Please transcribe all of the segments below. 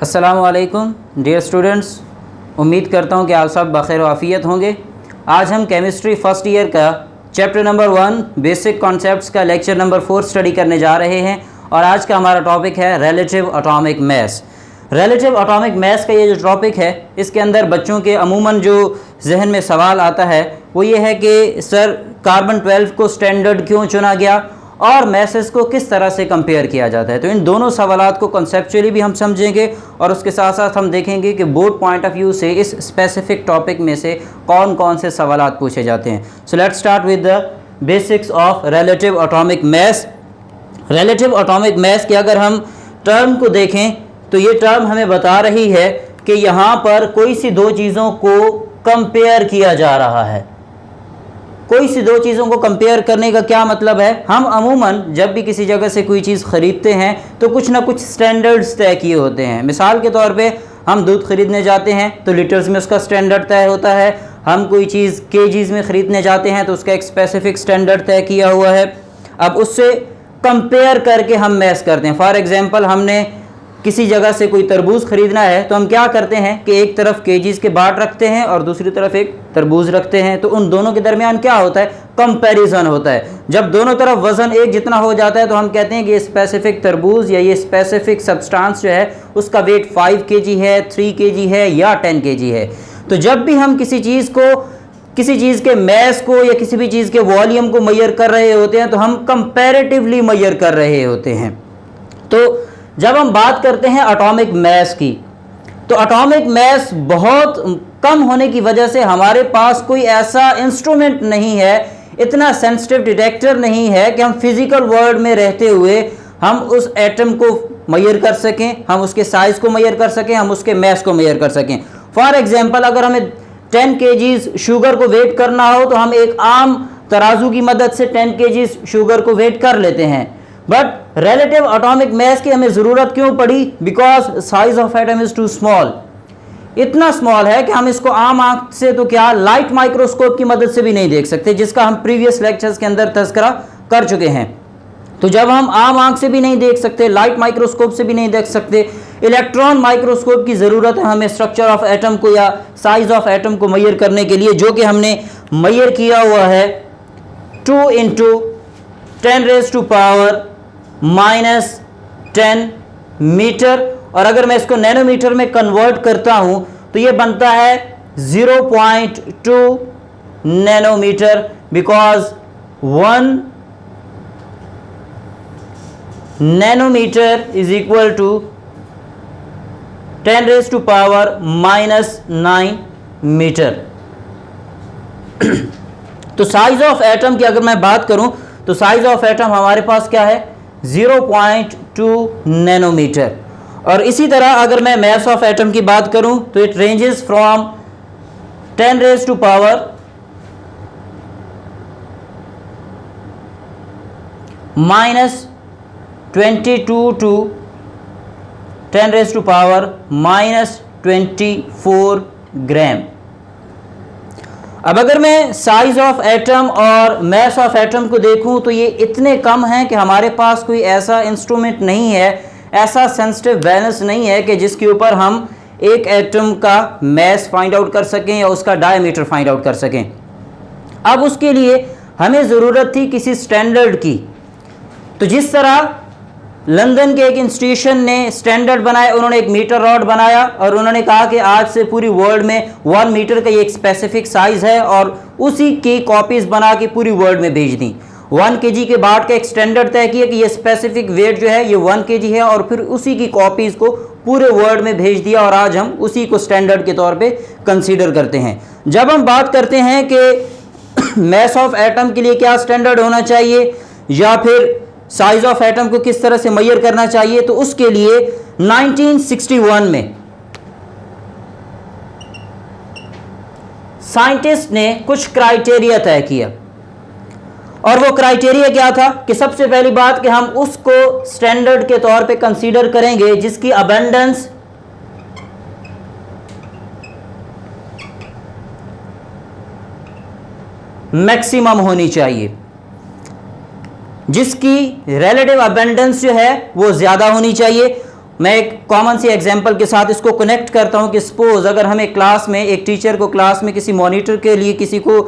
अस्सलामु अलैकुम dear students, उम्मीद करता हूँ कि आप सब बखैर आफ़ियत होंगे। आज हम केमिस्ट्री फर्स्ट ईयर का चैप्टर नंबर 1 बेसिक कॉन्सेप्ट्स का लेक्चर नंबर 4 स्टडी करने जा रहे हैं और आज का हमारा टॉपिक है रिलेटिव एटॉमिक मास। रिलेटिव एटॉमिक मास का ये जो टॉपिक है, इसके अंदर बच्चों के अमूमन जो जहन में सवाल आता है वो ये है कि सर कार्बन 12 को स्टैंडर्ड क्यों चुना गया और मैसेस को किस तरह से कंपेयर किया जाता है। तो इन दोनों सवालात को कॉन्सेप्चुअली भी हम समझेंगे और उसके साथ साथ हम देखेंगे कि बोर्ड पॉइंट ऑफ व्यू से इस स्पेसिफिक टॉपिक में से कौन कौन से सवालात पूछे जाते हैं। So let's start with the basics of relative atomic mass. Relative atomic मास के अगर हम टर्म को देखें तो ये टर्म हमें बता रही है कि यहाँ पर कोई सी दो चीज़ों को कंपेयर किया जा रहा है। कोई सी दो चीज़ों को कंपेयर करने का क्या मतलब है, हम अमूमन जब भी किसी जगह से कोई चीज़ ख़रीदते हैं तो कुछ ना कुछ स्टैंडर्ड्स तय किए होते हैं। मिसाल के तौर पे हम दूध ख़रीदने जाते हैं तो लीटर्स में उसका स्टैंडर्ड तय होता है। हम कोई चीज़ केजीज़ में ख़रीदने जाते हैं तो उसका एक स्पेसिफिक स्टैंडर्ड तय किया हुआ है। अब उससे कंपेयर करके हम मैस करते हैं। फॉर एग्ज़ाम्पल, हमने किसी जगह से कोई तरबूज ख़रीदना है तो हम क्या करते हैं कि एक तरफ केजीज़ के बाट रखते हैं और दूसरी तरफ एक तरबूज रखते हैं। तो उन दोनों के दरमियान क्या होता है, कंपैरिजन होता है। जब दोनों तरफ वज़न एक जितना हो जाता है तो हम कहते हैं कि ये स्पेसिफिक तरबूज या ये स्पेसिफिक सब्सटेंस जो है उसका वेट 5 केजी है, 3 केजी है या 10 केजी है। तो जब भी हम किसी चीज़ के मैस को या किसी भी चीज़ के वॉल्यूम को मेजर कर रहे होते हैं तो हम कंपैरेटिवली मेजर कर रहे होते हैं। तो जब हम बात करते हैं एटॉमिक मास की, तो एटॉमिक मास बहुत कम होने की वजह से हमारे पास कोई ऐसा इंस्ट्रूमेंट नहीं है, इतना सेंसिटिव डिटेक्टर नहीं है कि हम फिजिकल वर्ल्ड में रहते हुए हम उस एटम को मेजर कर सकें, हम उसके साइज़ को मेजर कर सकें, हम उसके मास को मेजर कर सकें। फॉर एग्जांपल, अगर हमें 10 केजीज़ शुगर को वेट करना हो तो हम एक आम तराजू की मदद से 10 केजीज़ शुगर को वेट कर लेते हैं। बट रिलेटिव एटॉमिक मास की हमें ज़रूरत क्यों पड़ी? Because size of atom is too small. इतना स्मॉल है कि हम इसको आम आंख से तो क्या, लाइट माइक्रोस्कोप की मदद से भी नहीं देख सकते, जिसका हम प्रीवियस लेक्चर्स के अंदर तज़किरा कर चुके हैं। तो जब हम आम आंख से भी नहीं देख सकते, लाइट माइक्रोस्कोप से भी नहीं देख सकते, इलेक्ट्रॉन माइक्रोस्कोप की ज़रूरत है हमें स्ट्रक्चर ऑफ एटम को या साइज ऑफ एटम को मेजर करने के लिए, जो कि हमने मेजर किया हुआ है 2 × 10⁻⁻10 मीटर। और अगर मैं इसको नैनोमीटर में कन्वर्ट करता हूं तो ये बनता है 0.2 nanometre, because 1 nanometre is equal to 10⁻⁻9 metre. तो साइज ऑफ एटम की अगर मैं बात करूं तो साइज ऑफ एटम हमारे पास क्या है, 0.2 नैनोमीटर। और इसी तरह अगर मैं मास ऑफ एटम की बात करूं तो इट रेंजेस फ्रॉम 10⁻⁻22 to 10⁻⁻24 ग्राम। अब अगर मैं साइज ऑफ एटम और मास ऑफ एटम को देखूं तो ये इतने कम हैं कि हमारे पास कोई ऐसा इंस्ट्रूमेंट नहीं है, ऐसा सेंसिटिव बैलेंस नहीं है कि जिसके ऊपर हम एक एटम का मास फाइंड आउट कर सकें या उसका डायमीटर फाइंड आउट कर सकें। अब उसके लिए हमें ज़रूरत थी किसी स्टैंडर्ड की। तो जिस तरह लंदन के एक इंस्टीट्यूशन ने स्टैंडर्ड बनाया, उन्होंने एक मीटर रॉड बनाया और उन्होंने कहा कि आज से पूरी वर्ल्ड में 1 मीटर का ये एक स्पेसिफिक साइज़ है और उसी की कॉपीज़ बना के पूरी वर्ल्ड में भेज दी। 1 केजी के बाट का एक स्टैंडर्ड तय किया कि ये स्पेसिफिक वेट जो है ये 1 केजी है और फिर उसी की कॉपीज़ को पूरे वर्ल्ड में भेज दिया और आज हम उसी को स्टैंडर्ड के तौर पे कंसीडर करते हैं। जब हम बात करते हैं कि मास ऑफ एटम के लिए क्या स्टैंडर्ड होना चाहिए या फिर साइज ऑफ एटम को किस तरह से मेजर करना चाहिए, तो उसके लिए 1961 में साइंटिस्ट ने कुछ क्राइटेरिया तय किया। और वो क्राइटेरिया क्या था कि सबसे पहली बात कि हम उसको स्टैंडर्ड के तौर पे कंसीडर करेंगे जिसकी अबंडेंस मैक्सिमम होनी चाहिए, जिसकी रिलेटिव अबेंडेंस जो है वो ज़्यादा होनी चाहिए। मैं एक कॉमन सी एग्जांपल के साथ इसको कनेक्ट करता हूं कि सपोज अगर हमें क्लास में एक टीचर को क्लास में किसी मॉनिटर के लिए किसी को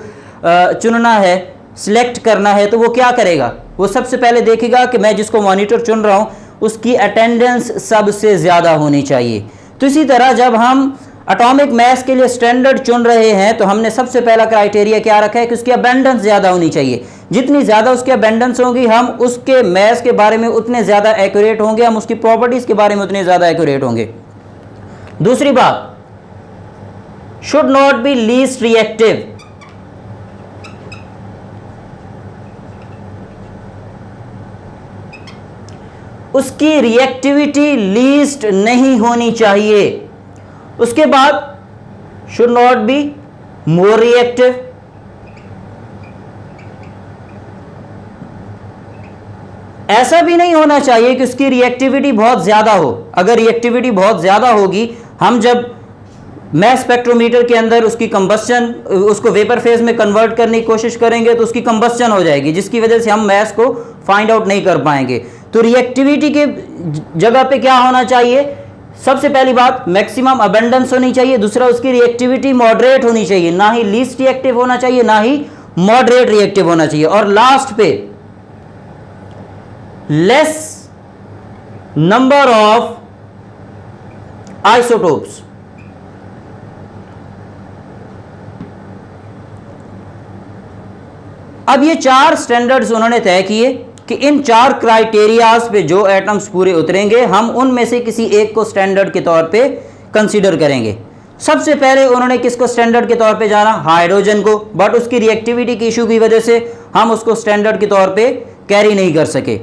चुनना है, सिलेक्ट करना है, तो वो क्या करेगा? वो सबसे पहले देखेगा कि मैं जिसको मॉनिटर चुन रहा हूं उसकी अटेंडेंस सबसे ज़्यादा होनी चाहिए। तो इसी तरह जब हम एटॉमिक मास के लिए स्टैंडर्ड चुन रहे हैं तो हमने सबसे पहला क्राइटेरिया क्या रखा है कि उसकी अबेंडेंस ज़्यादा होनी चाहिए। जितनी ज़्यादा उसकी अबेंडेंस होगी हम उसके मास के बारे में उतने ज़्यादा एक्यूरेट होंगे, हम उसकी प्रॉपर्टीज़ के बारे में उतने ज़्यादा एक्यूरेट होंगे। दूसरी बात, should not be least reactive. उसकी रिएक्टिविटी लीस्ट नहीं होनी चाहिए। उसके बाद should not be more reactive. ऐसा भी नहीं होना चाहिए कि उसकी रिएक्टिविटी बहुत ज्यादा हो। अगर रिएक्टिविटी बहुत ज्यादा होगी, हम जब मैस स्पेक्ट्रोमीटर के अंदर उसकी कंबस्चन, उसको वेपर फेज में कन्वर्ट करने की कोशिश करेंगे तो उसकी कंबस्चन हो जाएगी, जिसकी वजह से हम मैस को फाइंड आउट नहीं कर पाएंगे। तो रिएक्टिविटी के जगह पे क्या होना चाहिए? सबसे पहली बात, मैक्सिमम अबेंडेंस होनी चाहिए। दूसरा, उसकी रिएक्टिविटी मॉडरेट होनी चाहिए, ना ही लीस्ट रिएक्टिव होना चाहिए, ना ही मॉडरेट रिएक्टिव होना चाहिए। और लास्ट पे, लेस नंबर ऑफ आइसोटोप्स। अब ये 4 स्टैंडर्ड्स उन्होंने तय किए कि इन 4 क्राइटेरियाज पे जो एटम्स पूरे उतरेंगे हम उनमें से किसी एक को स्टैंडर्ड के तौर पे कंसीडर करेंगे। सबसे पहले उन्होंने किसको स्टैंडर्ड के तौर पे जाना? हाइड्रोजन को, बट उसकी रिएक्टिविटी की इशू की वजह से हम उसको स्टैंडर्ड के तौर पे कैरी नहीं कर सके।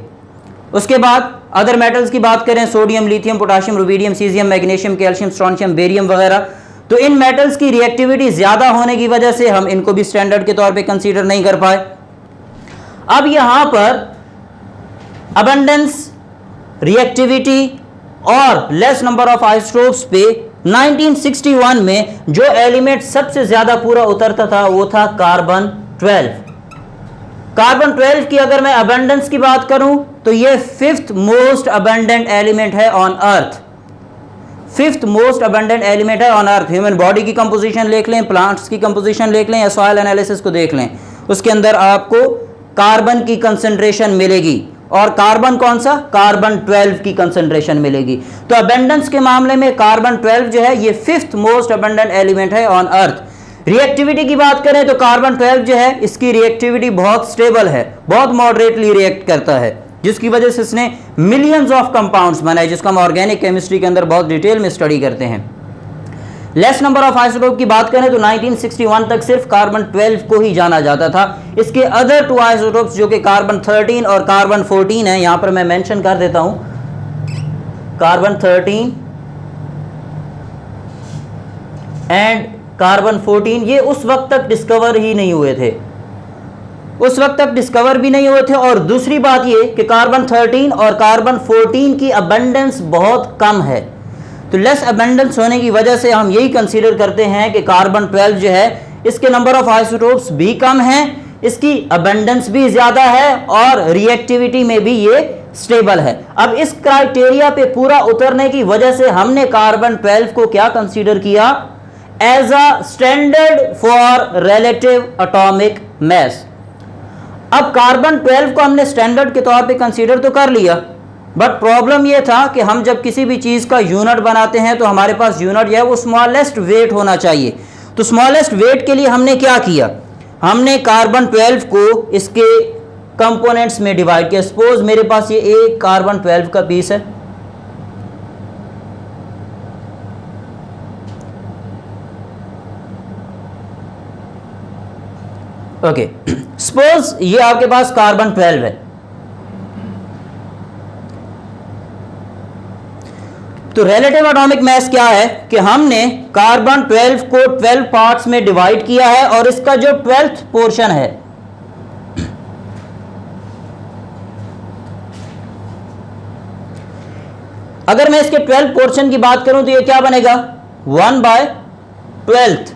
उसके बाद अदर मेटल्स की बात करें, sodium, lithium, potassium, rubidium, caesium, magnesium, calcium, strontium, barium वगैरह, तो इन मेटल्स की रिएक्टिविटी ज्यादा होने की वजह से हम इनको भी स्टैंडर्ड के तौर पे कंसीडर नहीं कर पाए। अब यहां पर अबंडेंस, रिएक्टिविटी और लेस नंबर ऑफ आइसोटोप्स पे 1961 में जो एलिमेंट सबसे ज्यादा पूरा उतरता था वो था कार्बन 12। कार्बन 12 की अगर मैं अबंडेंस की बात करूं तो ये 5th मोस्ट अबंडेंट एलिमेंट है on earth. 5th most abundant element है ऑन अर्थ। ह्यूमन बॉडी की कंपोजिशन देख लें, प्लांट्स की कंपोजिशन देख लें या सॉइल एनालिसिस को देख लें, उसके अंदर आपको कार्बन की कंसंट्रेशन मिलेगी। और कार्बन कौन सा? कार्बन 12 की कंसंट्रेशन मिलेगी। तो अबंडेंस के मामले में कार्बन 12 जो है ये 5th मोस्ट अबंडेंट एलिमेंट है ऑन अर्थ। रिएक्टिविटी की बात करें तो कार्बन 12 जो है इसकी रिएक्टिविटी बहुत स्टेबल है, बहुत मॉडरेटली रिएक्ट करता है, जिसकी वजह से इसने मिलियंस ऑफ कंपाउंड्स बनाए, जिसको हम ऑर्गेनिक केमिस्ट्री के अंदर बहुत डिटेल में स्टडी करते हैं। लेस नंबर ऑफ आइसोटोप की बात करें तो 1961 तक सिर्फ कार्बन 12 को ही जाना जाता था। इसके अदर 2 आइसोटोप्स जो कि कार्बन 13 और कार्बन 14 है, यहां पर मैं मेंशन कर देता हूं, कार्बन 13 एंड कार्बन 14, ये उस वक्त तक डिस्कवर ही नहीं हुए थे, उस वक्त तक डिस्कवर भी नहीं हुए थे। और दूसरी बात ये कि कार्बन 13 और कार्बन 14 की अबंडेंस बहुत कम है। तो लेस अबंडेंस होने की वजह से हम यही कंसीडर करते हैं कि कार्बन 12 जो है इसके नंबर ऑफ आइसोटोप्स भी कम हैं, इसकी अबंडेंस भी ज्यादा है और रिएक्टिविटी में भी ये स्टेबल है। अब इस क्राइटेरिया पे पूरा उतरने की वजह से हमने कार्बन 12 को क्या कंसीडर किया? As a standard for relative atomic mass. अब कार्बन 12 को हमने स्टैंडर्ड के तौर पे कंसीडर तो कर लिया, बट प्रॉब्लम यह था कि हम जब किसी भी चीज़ का यूनिट बनाते हैं तो हमारे पास यूनिट जो है वो स्मॉलेस्ट वेट होना चाहिए। तो स्मॉलेस्ट वेट के लिए हमने क्या किया? हमने कार्बन 12 को इसके कंपोनेंट्स में डिवाइड किया। सपोज मेरे पास ये एक कार्बन 12 का पीस है, ओके, सपोज ये आपके पास कार्बन 12 है। तो रिलेटिव एटॉमिक मास क्या है कि हमने कार्बन 12 को 12 पार्ट्स में डिवाइड किया है और इसका जो 12th पोर्शन है अगर मैं इसके 12 पोर्शन की बात करूं तो ये क्या बनेगा? 1/12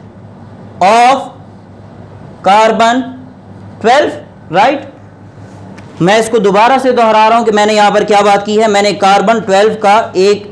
ऑफ कार्बन 12, राइट। मैं इसको दोबारा से दोहरा रहा हूं कि मैंने यहां पर क्या बात की है। मैंने कार्बन 12 का एक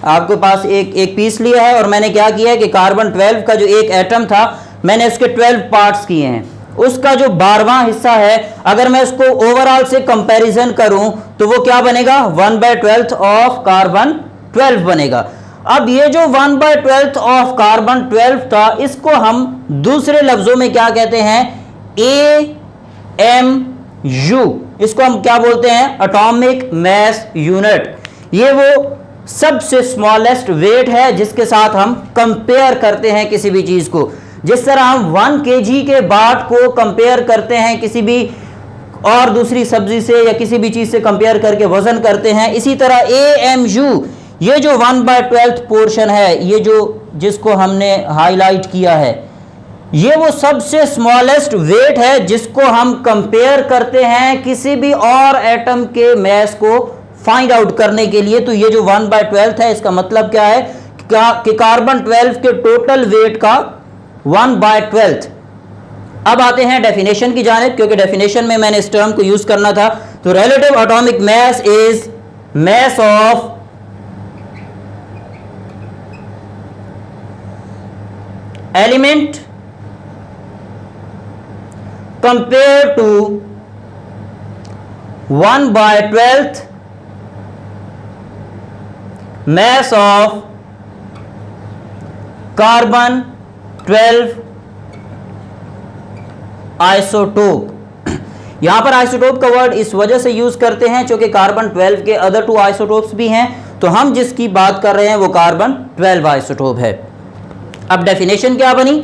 आपके पास एक पीस लिया है और मैंने क्या किया है कि कार्बन 12 का जो एक एटम था मैंने उसके 12 पार्ट्स किए हैं। उसका जो 12वां हिस्सा है अगर मैं उसको ओवरऑल से कंपैरिजन करूं तो वो क्या बनेगा, 1/12 ऑफ कार्बन 12 बनेगा। अब ये जो 1/12 ऑफ कार्बन 12 था इसको हम दूसरे लफ्जों में क्या कहते हैं, AMU। इसको हम क्या बोलते हैं, एटॉमिक मास यूनिट। ये वो सबसे स्मॉलेस्ट वेट है जिसके साथ हम कंपेयर करते हैं किसी भी चीज को। जिस तरह हम 1 kg के बाट को कंपेयर करते हैं किसी भी और दूसरी सब्जी से या किसी भी चीज से कंपेयर करके वजन करते हैं, इसी तरह AMU ये जो 1/12 पोर्शन है, ये जो जिसको हमने हाईलाइट किया है, ये वो सबसे स्मॉलेस्ट वेट है जिसको हम कंपेयर करते हैं किसी भी और एटम के मास को फाइंड आउट करने के लिए। तो ये जो 1/12 है इसका मतलब क्या है कि कार्बन 12 के टोटल वेट का 1/12। अब आते हैं डेफिनेशन की जानिब, क्योंकि डेफिनेशन में मैंने इस टर्म को यूज करना था। तो relative atomic mass is mass of element compare to 1/12 mass of carbon 12 isotope. यहां पर आइसोटोप का वर्ड इस वजह से यूज करते हैं क्योंकि कार्बन 12 के अदर 2 आइसोटोप्स भी हैं, तो हम जिसकी बात कर रहे हैं वो कार्बन 12 आइसोटोप है। अब डेफिनेशन क्या बनी,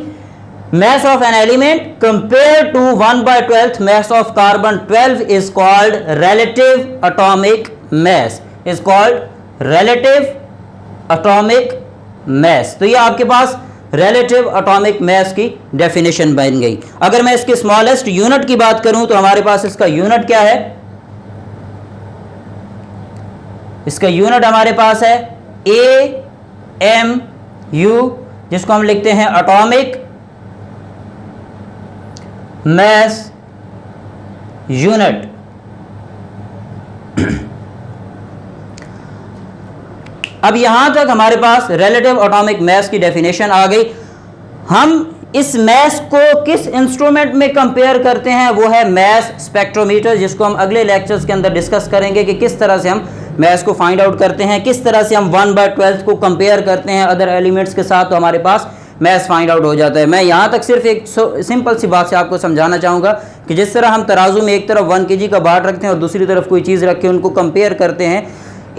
mass of an element compared to 1/12 mass of carbon 12 is called relative atomic mass, is called relative atomic mass। तो ये आपके पास relative atomic mass की डेफिनेशन बन गई। अगर मैं इसके स्मॉलेस्ट यूनिट की बात करूं तो हमारे पास इसका यूनिट क्या है, इसका यूनिट हमारे पास है AMU, जिसको हम लिखते हैं एटॉमिक मास यूनिट। अब यहां तक हमारे पास रिलेटिव एटॉमिक मास की डेफिनेशन आ गई। हम इस मास को किस इंस्ट्रूमेंट में कंपेयर करते हैं, वो है मास स्पेक्ट्रोमीटर, जिसको हम अगले लेक्चर्स के अंदर डिस्कस करेंगे कि किस तरह से हम मास को फाइंड आउट करते हैं, किस तरह से हम 1/12 को कंपेयर करते हैं अदर एलिमेंट्स के साथ, तो हमारे पास मास फाइंड आउट हो जाता है। मैं यहाँ तक सिर्फ एक सिंपल सी बात से आपको समझाना चाहूँगा कि जिस तरह हम तराजू में एक तरफ 1 kg का बाट रखते हैं और दूसरी तरफ कोई चीज़ रख के उनको कंपेयर करते हैं,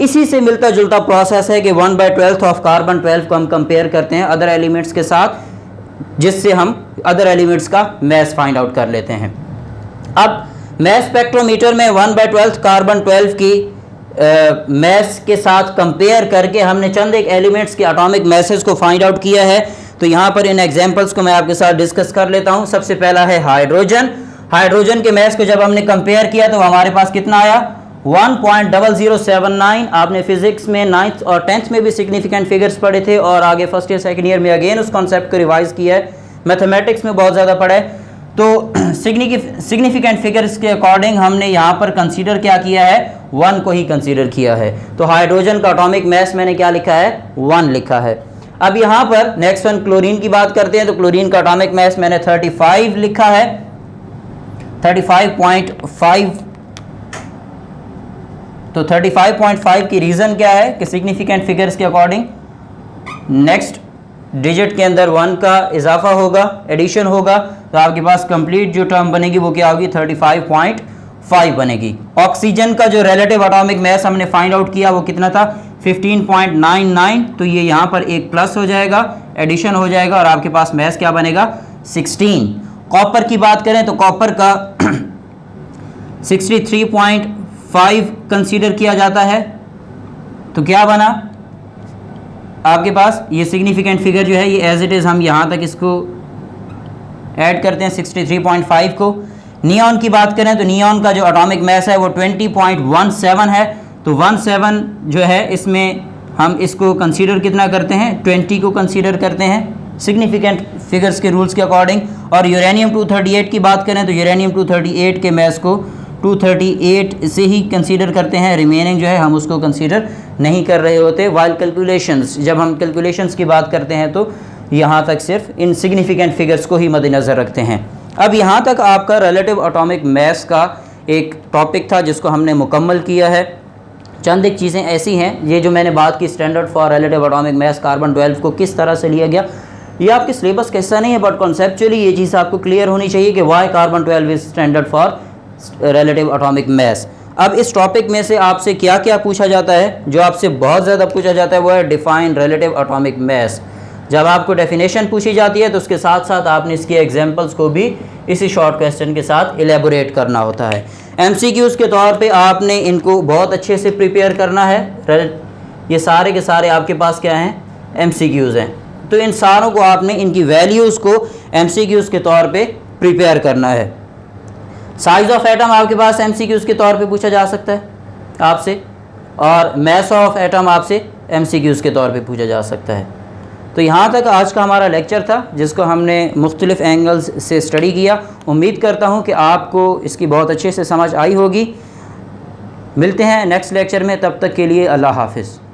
इसी से मिलता जुलता प्रोसेस है कि 1/12 ऑफ कार्बन 12 को हम कंपेयर करते हैं अदर एलिमेंट्स के साथ, जिससे हम अदर एलिमेंट्स का मास फाइंड आउट कर लेते हैं। अब मास स्पेक्ट्रोमीटर में 1/12 कार्बन 12 की मास के साथ कंपेयर करके हमने चंद एक एलिमेंट्स के एटॉमिक मासेस को फाइंड आउट किया है। तो यहाँ पर इन एग्जांपल्स को मैं आपके साथ डिस्कस कर लेता हूँ। सबसे पहला है हाइड्रोजन। हाइड्रोजन के मास को जब हमने कंपेयर किया तो हमारे पास कितना आया, 1.0079। आपने फिजिक्स में 9th और 10th में भी सिग्निफिकेंट फिगर्स पढ़े थे और आगे फर्स्ट ईयर सेकंड ईयर में अगेन उस कॉन्सेप्ट को रिवाइज किया है, मैथमेटिक्स में बहुत ज़्यादा पढ़ा है। तो सिग्निफिकेंट फिगर्स के अकॉर्डिंग हमने यहाँ पर कंसीडर क्या किया है, 1 को ही कंसीडर किया है। तो हाइड्रोजन का एटॉमिक मास मैंने क्या लिखा है, 1 लिखा है। अब यहाँ पर नेक्स्ट वन क्लोरीन की बात करते हैं। तो क्लोरीन का एटॉमिक मास मैंने 35 लिखा है, 35.5। तो 35.5 की रीज़न क्या है कि सिग्निफिकेंट फिगर्स के अकॉर्डिंग नेक्स्ट डिजिट के अंदर 1 का इजाफा होगा, एडिशन होगा, तो आपके पास कंप्लीट जो टर्म बनेगी वो क्या होगी, 35.5 बनेगी। ऑक्सीजन का जो रिलेटिव एटॉमिक मास हमने फाइंड आउट किया वो कितना था, 15.99। तो ये यहाँ पर एक प्लस हो जाएगा, एडिशन हो जाएगा और आपके पास मास क्या बनेगा, 16। कॉपर की बात करें तो कॉपर का 63.5 कंसीडर किया जाता है। तो क्या बना आपके पास, ये सिग्निफिकेंट फिगर जो है ये एज इट इज़ हम यहाँ तक इसको ऐड करते हैं 63.5 को। नियॉन की बात करें तो नियॉन का जो एटॉमिक मास है वो 20.17 है। तो 17 जो है इसमें हम इसको कंसीडर कितना करते हैं, 20 को कंसीडर करते हैं सिग्निफिकेंट फिगर्स के रूल्स के अकॉर्डिंग। और यूरेनियम 238 की बात करें तो यूरेनियम 238 के मास को 238 से ही कंसीडर करते हैं, रिमेनिंग जो है हम उसको कंसीडर नहीं कर रहे होते। वाइल कैलकुलेशंस, जब हम कैलकुलेशंस की बात करते हैं तो यहाँ तक सिर्फ इनसिग्निफिकेंट फिगर्स को ही मद्देनज़र रखते हैं। अब यहाँ तक आपका रिलेटिव एटॉमिक मास का एक टॉपिक था जिसको हमने मुकम्मल किया है। चंद एक चीज़ें ऐसी हैं, ये जो मैंने बात की standard for relative atomic mass carbon 12 को किस तरह से लिया गया, ये आपके सिलेबस का हिस्सा नहीं है, बट कॉन्सेप्चुअली ये चीज़ आपको क्लियर होनी चाहिए कि why carbon 12 is standard for relative atomic mass. अब इस टॉपिक में से आपसे क्या क्या पूछा जाता है, जो आपसे बहुत ज़्यादा पूछा जाता है वो है डिफाइन रिलेटिव एटॉमिक मास। जब आपको डेफिनेशन पूछी जाती है तो उसके साथ साथ आपने इसके एग्जांपल्स को भी इसी शॉर्ट क्वेश्चन के साथ एलेबोरेट करना होता है। एमसीक्यूज़ के तौर पे आपने इनको बहुत अच्छे से प्रिपेयर करना है। ये सारे के सारे आपके पास क्या हैं, एमसीक्यूज़ हैं, तो इन सारों को आपने इनकी वैल्यूज़ को एमसीक्यूज़ के तौर पे प्रिपेयर करना है। साइज़ ऑफ एटम आपके पास एमसीक्यूज़ के तौर पे पूछा जा सकता है आपसे, और मास ऑफ एटम आपसे एमसीक्यूज़ के तौर पे पूछा जा सकता है। तो यहाँ तक आज का हमारा लेक्चर था जिसको हमने मुख्तलिफ़ एंगल्स से स्टडी किया। उम्मीद करता हूँ कि आपको इसकी बहुत अच्छे से समझ आई होगी। मिलते हैं नेक्स्ट लेक्चर में, तब तक के लिए अल्लाह हाफ़िज़।